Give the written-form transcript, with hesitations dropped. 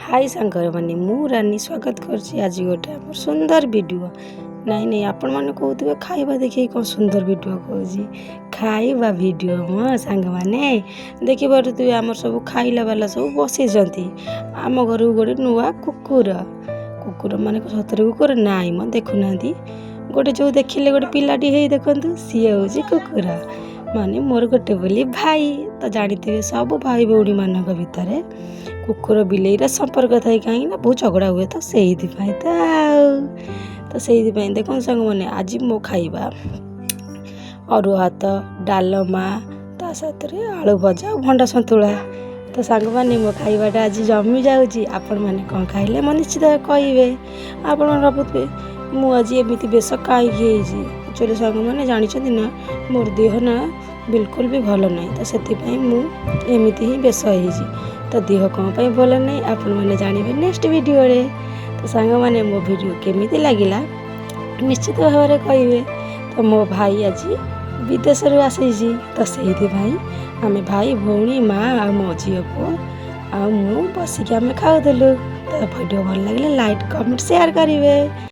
हाय सांगर माने मु रानी स्वागत करछि आज गोटे हमर सुंदर वीडियो नहीं नहीं आपण माने कहउतबे खाइबा देखि कोन सुंदर वीडियो कहउजी खाइबा वीडियो मो सांग माने देखि बरुतबे हमर सब खाइला वाला सब बसी जंती आम घर गोटे नुआ कुकुर कुकुर माने सतरे कुकुर नाई म देखु नांती गोटे जो देखिले गोटे पिलाटी हे देखंतु सी होजी कुकुर माने मोर गोटे बोली भाई तो जानिथिबे सब भाई भौणी मानक भितरे कुकुर बिलेईर संपर्क थाए कहीं बहुत झगड़ा हुए तो से देखो सांग मैंने आज मो खाइबा अरुआ भात डालमा ता साथ आलू भजा भंडा सतुला तो सांग मैंने मो खाइबाटा आज जमी जाऊँगी आपण मैंने कौन खाइले मैं निश्चित कहे आपण भावुवे मुझे एमती बेस कहीं एक्चुअली सांग मैंने जानते ना मोर देह ना बिल्कुल भी भल ना तो से एमती ही बेस हो तो देह कौन पर भल नहीं आपण मैंने जानवे नेक्स्ट वीडियो रे तो सांग मैंने मो वीडियो केमिति लगिला निश्चित भाव में कहे तो मो भाई आज विदेश आसी तो से आम भाई भौणी माँ आ मो झील पु आ बसिक आम खाऊलु तो वीडियो भल लगे लाइक कमेंट शेयर करेंगे।